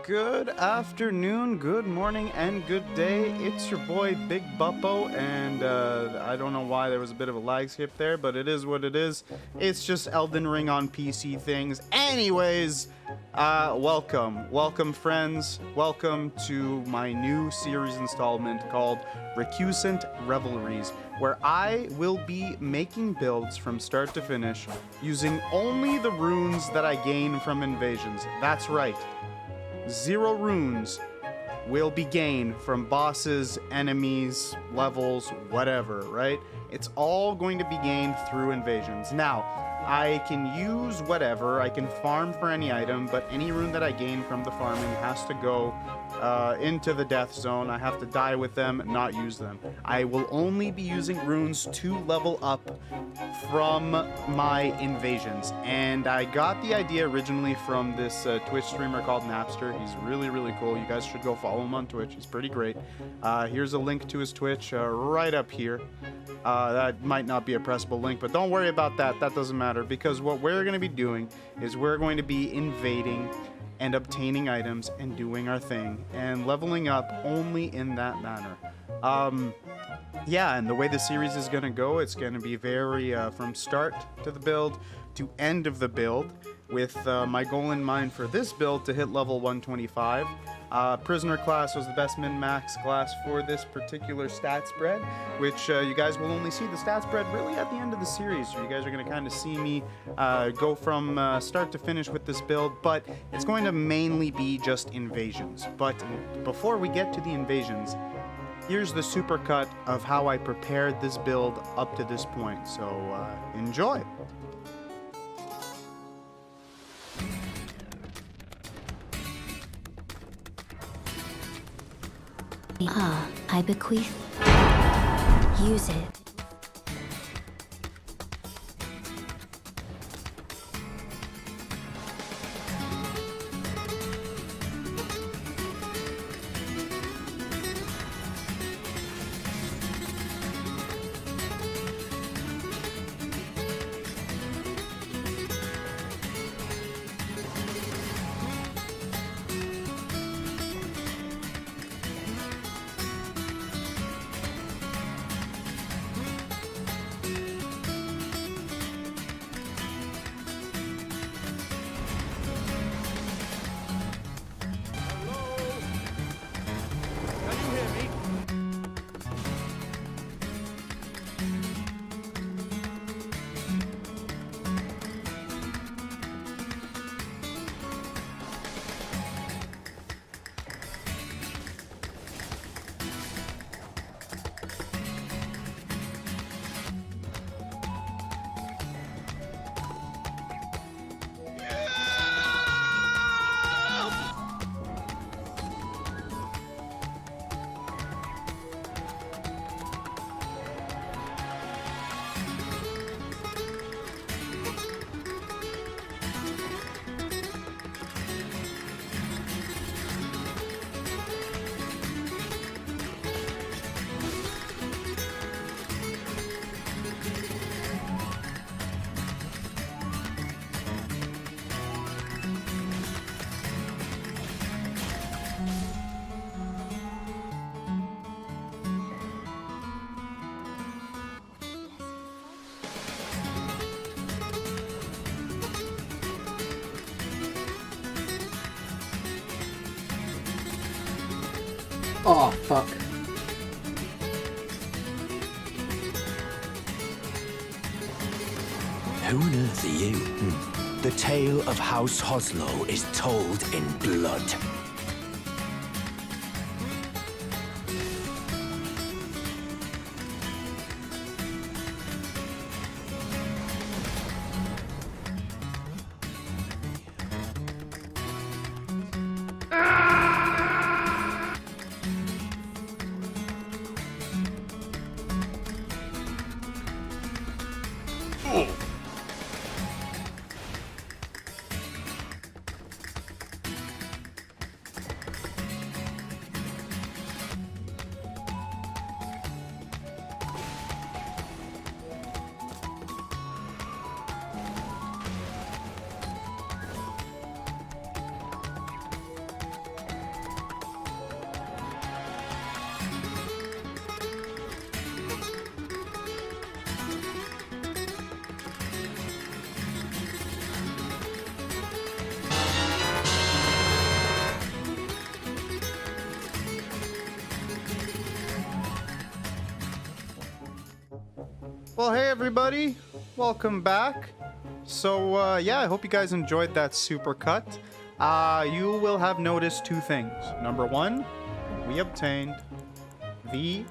Good afternoon, good morning, and good day. It's your boy Big Buppo, and I don't know why there was a bit of a lag skip there, but it is what it is. It's just Elden Ring on PC things. Anyways, welcome friends. Welcome to my new series installment called Recusant Revelries, where I will be making builds from start to finish using only the runes that I gain from invasions. That's right. 0 runes will be gained from bosses, enemies, levels, whatever, right? It's all going to be gained through invasions. Now, I can use whatever, I can farm for any item, but any rune that I gain from the farming has to go into the death zone. I have to die with them, not use them. I will only be using runes to level up from my invasions. And I got the idea originally from this Twitch streamer called Napster. He's really cool. You guys should go follow him on Twitch. He's pretty great. Here's a link to his Twitch right up here. That might not be a pressable link, but don't worry about that. That doesn't matter, because what we're going to be doing is we're going to be invading and obtaining items and doing our thing and leveling up only in that manner. Yeah, and the way the series is going to go, it's going to be very from start to the build to end of the build, with my goal in mind for this build to hit level 125. Prisoner class was the best min-max class for this particular stat spread, which you guys will only see the stat spread really at the end of the series. So you guys are going to kind of see me go from start to finish with this build, but it's going to mainly be just invasions. But before we get to the invasions, here's the supercut of how I prepared this build up to this point. So enjoy! I bequeath. Use it. Oh, fuck. Who on earth are you? The tale of House Hoslow is told in blood. Well, hey everybody, welcome back. So, yeah, I hope you guys enjoyed that super cut. You will have noticed two things. Number one, we obtained the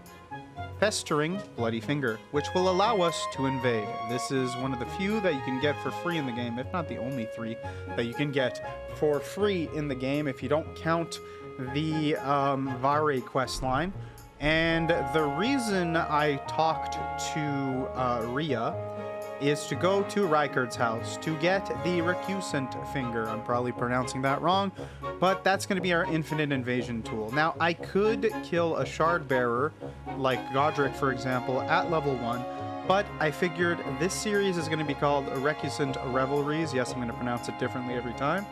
Festering Bloody Finger, which will allow us to invade. This is one of the few that you can get for free in the game, if not the only three that you can get for free in the game if you don't count the Vare quest line. And the reason I talked to Ria is to go to Rykard's house to get the Recusant finger. I'm probably pronouncing that wrong, but that's going to be our infinite invasion tool. Now, I could kill a shard bearer, like Godric, for example, at level 1, but I figured this series is going to be called Recusant Revelries. Yes, I'm going to pronounce it differently every time.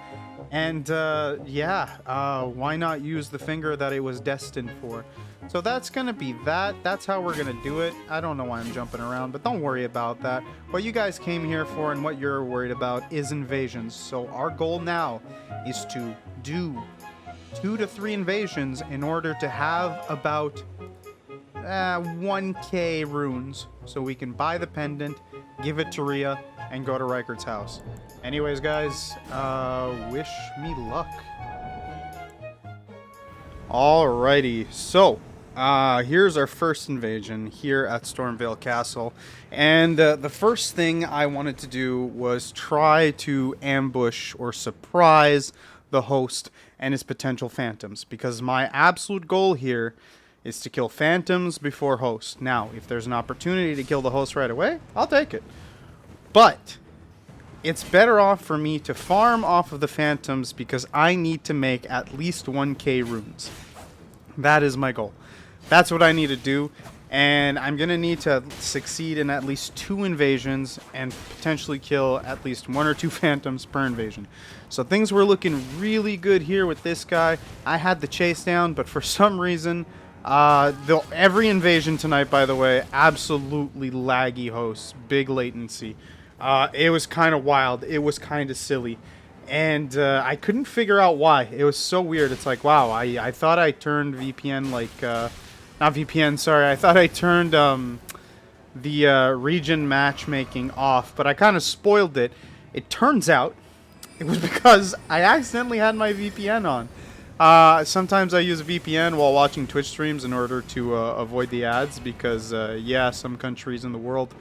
And, why not use the finger that it was destined for? So that's going to be that. That's how we're going to do it. I don't know why I'm jumping around, but don't worry about that. What you guys came here for and what you're worried about is invasions. So our goal now is to do 2 to 3 invasions in order to have about 1k runes. So we can buy the pendant, give it to Ria, and go to Rykard's house. Anyways, guys, wish me luck. Alrighty, so here's our first invasion here at Stormveil Castle, and the first thing I wanted to do was try to ambush or surprise the host and his potential phantoms, because my absolute goal here is to kill phantoms before host. Now, if there's an opportunity to kill the host right away, I'll take it, but it's better off for me to farm off of the phantoms because I need to make at least 1k runes. That is my goal. That's what I need to do, and I'm going to need to succeed in at least 2 invasions and potentially kill at least 1 or 2 phantoms per invasion. So things were looking really good here with this guy. I had the chase down, but for some reason, every invasion tonight, by the way, absolutely laggy hosts, big latency. It was kind of wild. It was kind of silly. And I couldn't figure out why. It was so weird. It's like, wow, I thought I turned VPN, not VPN, sorry. I thought I turned the region matchmaking off, but I kind of spoiled it. It turns out it was because I accidentally had my VPN on. Sometimes I use a VPN while watching Twitch streams in order to avoid the ads because, yeah, some countries in the world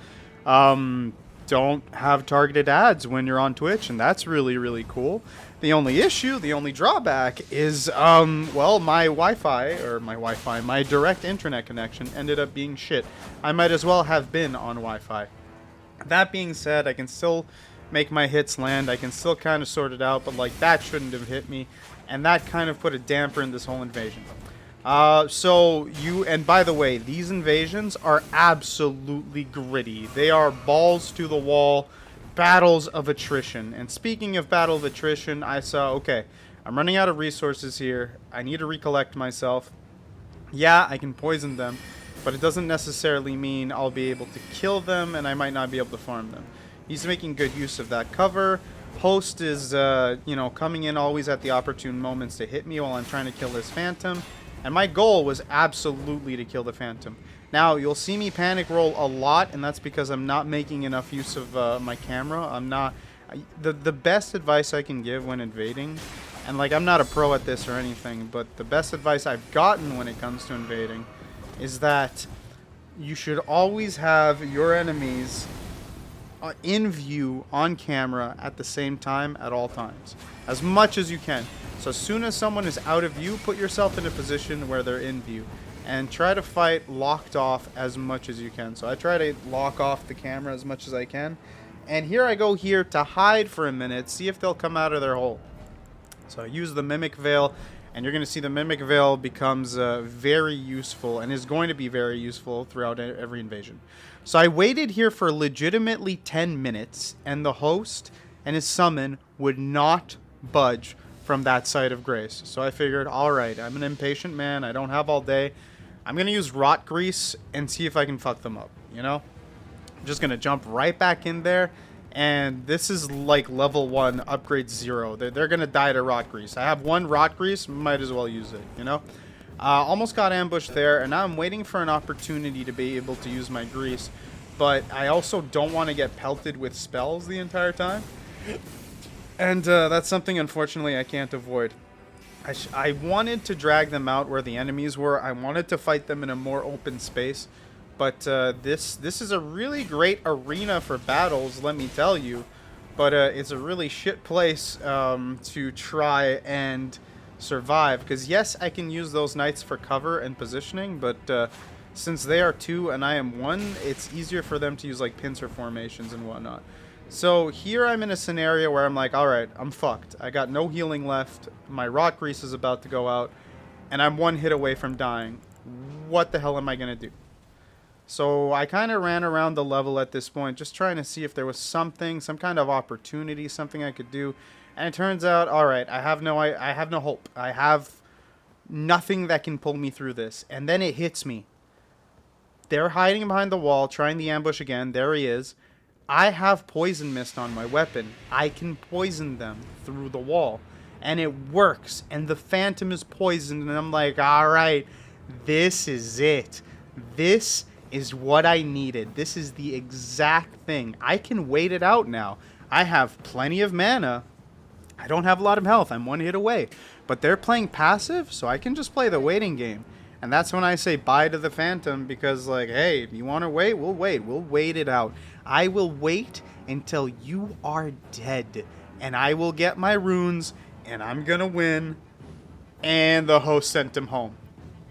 don't have targeted ads when you're on Twitch, and that's really, really cool. The only issue, the only drawback is, well, my direct internet connection ended up being shit. I might as well have been on Wi-Fi. That being said, I can still make my hits land. I can still kind of sort it out, but, like, that shouldn't have hit me, and that kind of put a damper in this whole invasion. And by the way, these invasions are absolutely gritty. They are balls to the wall, battles of attrition. And speaking of battle of attrition, I saw, okay, I'm running out of resources here. I need to recollect myself. Yeah, I can poison them, but it doesn't necessarily mean I'll be able to kill them, and I might not be able to farm them. He's making good use of that cover. Host is, coming in always at the opportune moments to hit me while I'm trying to kill this phantom. And my goal was absolutely to kill the phantom. Now, you'll see me panic roll a lot, and that's because I'm not making enough use of my camera. The best advice I can give when invading, and like I'm not a pro at this or anything, but the best advice I've gotten when it comes to invading is that you should always have your enemies in view on camera at the same time at all times, as much as you can. So as soon as someone is out of view, put yourself in a position where they're in view and try to fight locked off as much as you can. So I try to lock off the camera as much as I can, and here I go here to hide for a minute, see if they'll come out of their hole. So I use the Mimic Veil, and you're going to see the Mimic Veil becomes very useful and is going to be very useful throughout every invasion. So I waited here for legitimately 10 minutes, and the host and his summon would not budge from that site of grace. So I figured, alright, I'm an impatient man, I don't have all day. I'm going to use Rot Grease and see if I can fuck them up, you know? I'm just going to jump right back in there, and this is like level 1, upgrade 0. They're going to die to Rot Grease. I have 1 Rot Grease, might as well use it, you know? Almost got ambushed there, and now I'm waiting for an opportunity to be able to use my Grease but I also don't want to get pelted with spells the entire time. And that's something, unfortunately, I can't avoid. I wanted to drag them out where the enemies were. I wanted to fight them in a more open space. But this is a really great arena for battles, let me tell you. But it's a really shit place to try and survive. Because, yes, I can use those knights for cover and positioning. But since they are 2 and I am 1, it's easier for them to use, like, pincer formations and whatnot. So here I'm in a scenario where I'm like, alright, I'm fucked. I got no healing left. My rock grease is about to go out. And I'm 1 hit away from dying. What the hell am I going to do? So I kind of ran around the level at this point, just trying to see if there was something, some kind of opportunity, something I could do. And it turns out, alright, I have no hope. I have nothing that can pull me through this. And then it hits me. They're hiding behind the wall, trying the ambush again. There he is. I have poison mist on my weapon. I can poison them through the wall. And it works. And the phantom is poisoned. And I'm like, alright, this is it. This is what I needed. This is the exact thing. I can wait it out now. I have plenty of mana. I don't have a lot of health. I'm 1 hit away. But they're playing passive, so I can just play the waiting game. And that's when I say bye to the phantom, because, like, hey, if you want to wait, we'll wait. We'll wait it out. I will wait until you are dead. And I will get my runes, and I'm going to win. And the host sent him home.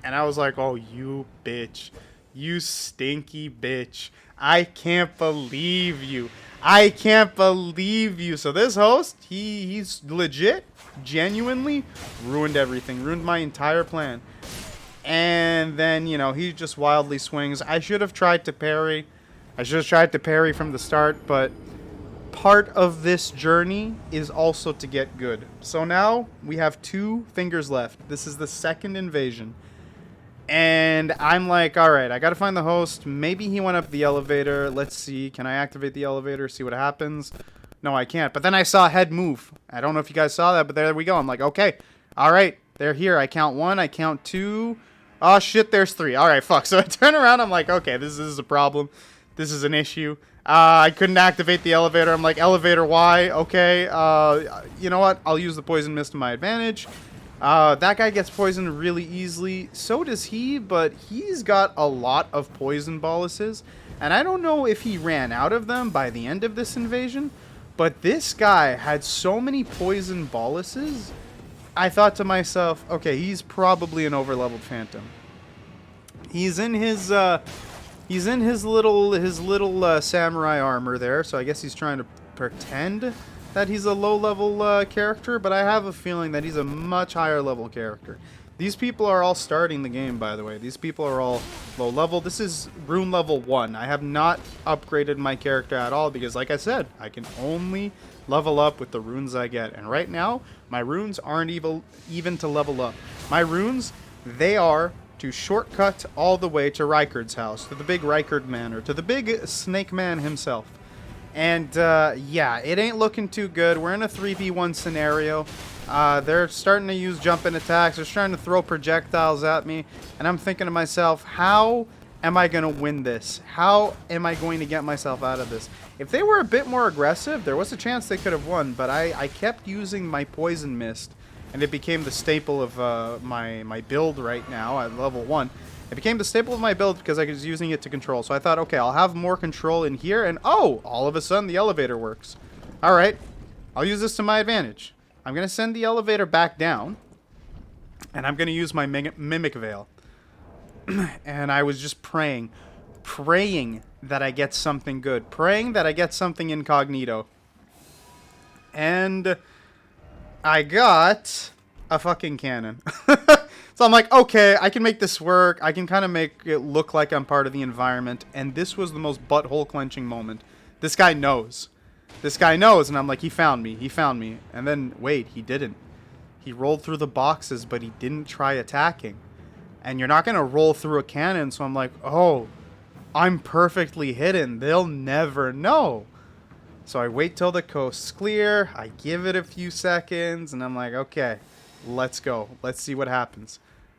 And I was like, oh, you bitch. You stinky bitch. I can't believe you. I can't believe you. So this host, he's legit, genuinely ruined everything. Ruined my entire plan. And then, you know, he just wildly swings. I should have tried to parry. I should have tried to parry from the start, but part of this journey is also to get good. So now we have 2 fingers left. This is the second invasion. And I'm like, alright, I gotta find the host. Maybe he went up the elevator. Let's see. Can I activate the elevator? See what happens? No, I can't. But then I saw a head move. I don't know if you guys saw that, but there we go. I'm like, okay. Alright, they're here. I count 1. I count 2. Oh, shit, there's 3. Alright, fuck. So I turn around. I'm like, okay, this is a problem. This is an issue. I couldn't activate the elevator. I'm like, elevator, why? Okay. You know what? I'll use the poison mist to my advantage. That guy gets poisoned really easily. So does he, but he's got a lot of poison boluses. And I don't know if he ran out of them by the end of this invasion. But this guy had so many poison boluses. I thought to myself, okay, he's probably an overleveled phantom. He's in his little samurai armor there, so I guess he's trying to pretend that he's a low-level character, but I have a feeling that he's a much higher-level character. These people are all starting the game, by the way. These people are all low-level. This is rune level 1. I have not upgraded my character at all because, like I said, I can only level up with the runes I get. And right now, my runes aren't even to level up. My runes, they are to shortcut all the way to Rykard's house, to the big Rykard man, or to the big snake man himself. And, yeah, it ain't looking too good. We're in a 3v1 scenario. They're starting to use jumping attacks. They're trying to throw projectiles at me. And I'm thinking to myself, how am I going to win this? How am I going to get myself out of this? If they were a bit more aggressive, there was a chance they could have won. But I kept using my poison mist. And it became the staple of my build right now at level 1. It became the staple of my build because I was using it to control. So I thought, okay, I'll have more control in here. And, oh, all of a sudden the elevator works. All right, I'll use this to my advantage. I'm going to send the elevator back down. And I'm going to use my Mimic Veil. And I was just praying that I get something good. Praying that I get something incognito. And I got a fucking cannon. So I'm like, okay, I can make this work. I can kind of make it look like I'm part of the environment. And this was the most butthole clenching moment. This guy knows. This guy knows. And I'm like, he found me. He found me. And then, wait, he didn't. He rolled through the boxes, but he didn't try attacking. And you're not going to roll through a cannon. So I'm like, oh, I'm perfectly hidden. They'll never know. So I wait till the coast's clear. I give it a few seconds. And I'm like, okay, let's go. Let's see what happens.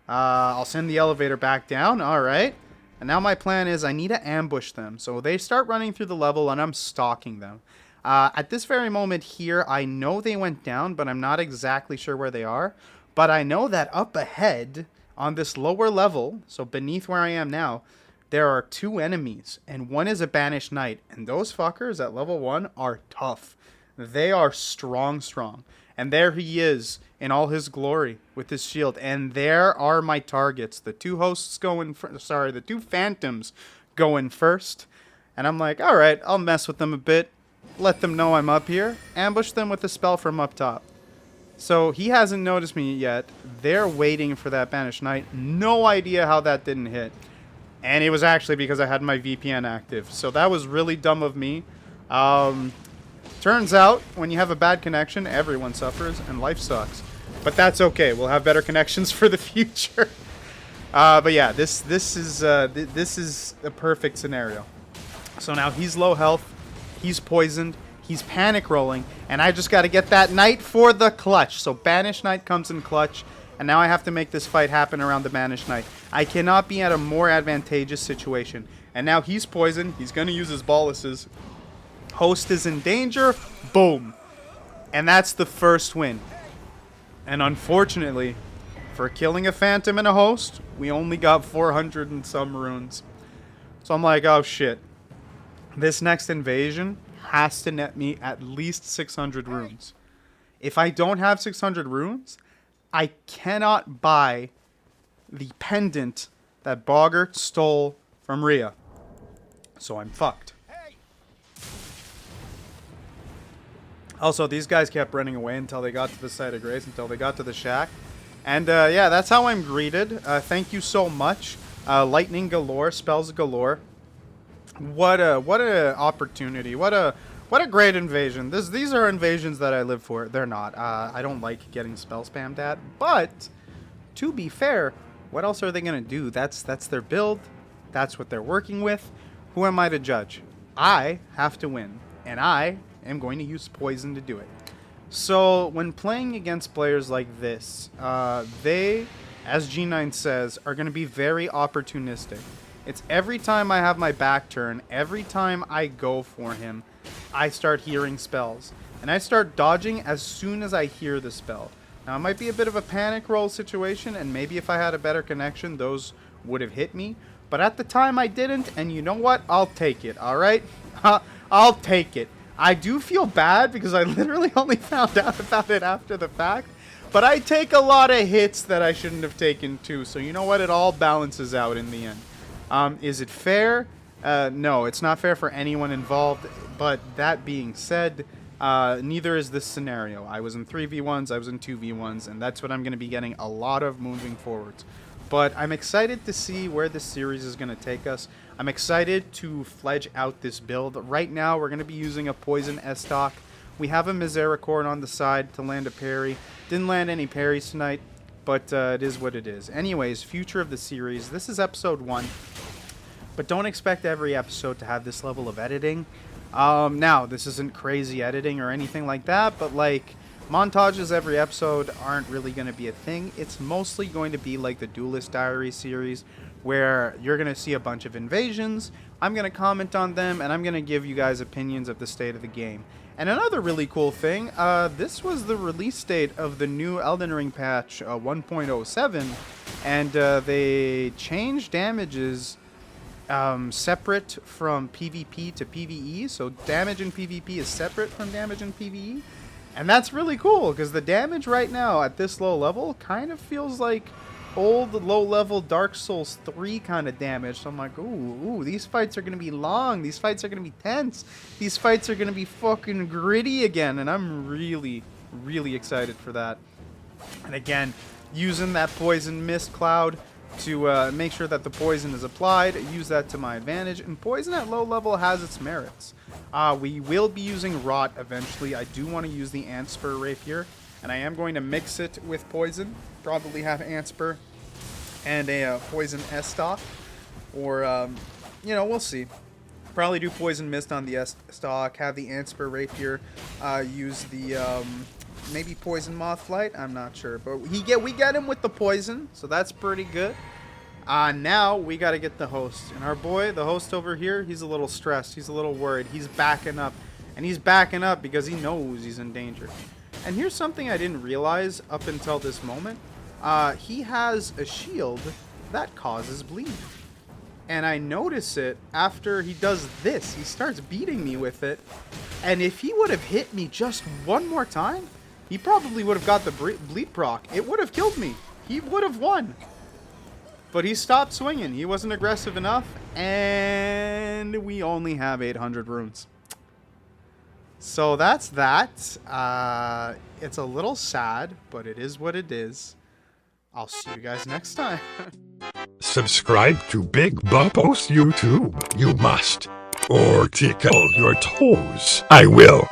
I'll send the elevator back down. All right. And now my plan is I need to ambush them. So they start running through the level and I'm stalking them. At this very moment here, I know they went down, but I'm not exactly sure where they are. But I know that up ahead on this lower level, so beneath where I am now, there are 2 enemies. And one is a banished knight. And those fuckers at level 1 are tough. They are strong. And there he is in all his glory with his shield. And there are my targets. The 2 hosts going, the 2 phantoms going first. And I'm like, all right, I'll mess with them a bit. Let them know I'm up here. Ambush them with a spell from up top. So he hasn't noticed me yet. They're waiting for that banished knight. No idea how that didn't hit. And it was actually because I had my VPN active. So that was really dumb of me. Turns out, when you have a bad connection, everyone suffers and life sucks. But that's okay. We'll have better connections for the future. But yeah, this is a perfect scenario. So now he's low health. He's poisoned. He's panic rolling. And I just got to get that knight for the clutch. So banished knight comes in clutch. And now I have to make this fight happen around the banished knight. I cannot be at a more advantageous situation. And now he's poisoned. He's going to use his boluses. Host is in danger. Boom. And that's the first win. And unfortunately, for killing a phantom and a host, we only got 400 and some runes. So I'm like, oh shit. This next invasion has to net me at least 600 runes. If I don't have 600 runes, I cannot buy the pendant that Boggart stole from Rhea. So I'm fucked. Also, these guys kept running away until they got to the site of grace, until they got to the shack. And yeah, that's how I'm greeted. Thank you so much. Lightning galore, spells galore. What a opportunity. What a great invasion. These are invasions that I live for. They're not. I don't like getting spell spammed at. But to be fair, what else are they gonna do? That's their build. That's what they're working with. Who am I to judge? I have to win, and I am going to use poison to do it. So when playing against players like this, they, as G9 says, are going to be very opportunistic. It's every time I have my back turn, every time I go for him, I start hearing spells. And I start dodging as soon as I hear the spell. Now, it might be a bit of a panic roll situation, and maybe if I had a better connection, those would have hit me. But at the time, I didn't, and you know what? I'll take it, alright? I'll take it. I do feel bad because I literally only found out about it after the fact. But I take a lot of hits that I shouldn't have taken too. So you know what? It all balances out in the end. Is it fair? No, it's not fair for anyone involved. But that being said, neither is this scenario. I was in 3v1s, I was in 2v1s, and that's what I'm going to be getting a lot of moving forwards. But I'm excited to see where this series is going to take us. I'm excited to fledge out this build. Right now, we're going to be using a Poison S-Stock. We have a Misericord on the side to land a parry. Didn't land any parries tonight, but it is what it is. Anyways, future of the series. This is episode 1. But don't expect every episode to have this level of editing. Now, this isn't crazy editing or anything like that, but like montages every episode aren't really going to be a thing. It's mostly going to be like the Duelist Diary series, where you're going to see a bunch of invasions, I'm going to comment on them, and I'm going to give you guys opinions of the state of the game. And another really cool thing, this was the release date of the new Elden Ring patch 1.07, and they changed damages separate from PvP to PvE, so damage in PvP is separate from damage in PvE. And that's really cool, because the damage right now at this low level kind of feels like old low-level Dark Souls 3 kind of damage. So I'm like, ooh, these fights are going to be long. These fights are going to be tense. These fights are going to be fucking gritty again. And I'm really, really excited for that. And again, using that Poison Mist Cloud to make sure that the poison is applied, use that to my advantage. And poison at low level has its merits. We will be using Rot eventually. I do want to use the Antspur Rapier, and I am going to mix it with poison. Probably have Antspur and a Poison S-Stock, or, you know, we'll see. Probably do Poison Mist on the S-Stock, have the Antspur Rapier, use the, maybe Poison Moth Flight, I'm not sure. But we get him with the poison, so that's pretty good. Now we got to get the host. And our boy, the host over here, he's a little stressed. He's a little worried. He's backing up. And he's backing up because he knows he's in danger. And here's something I didn't realize up until this moment. He has a shield that causes bleed. And I notice it after he does this. He starts beating me with it. And if he would have hit me just one more time, he probably would have got the bleed proc. It would have killed me. He would have won. But he stopped swinging. He wasn't aggressive enough. And we only have 800 runes. So that's that. It's a little sad, but it is what it is. I'll see you guys next time. Subscribe to Big Buppo's YouTube. You must. Or tickle your toes. I will.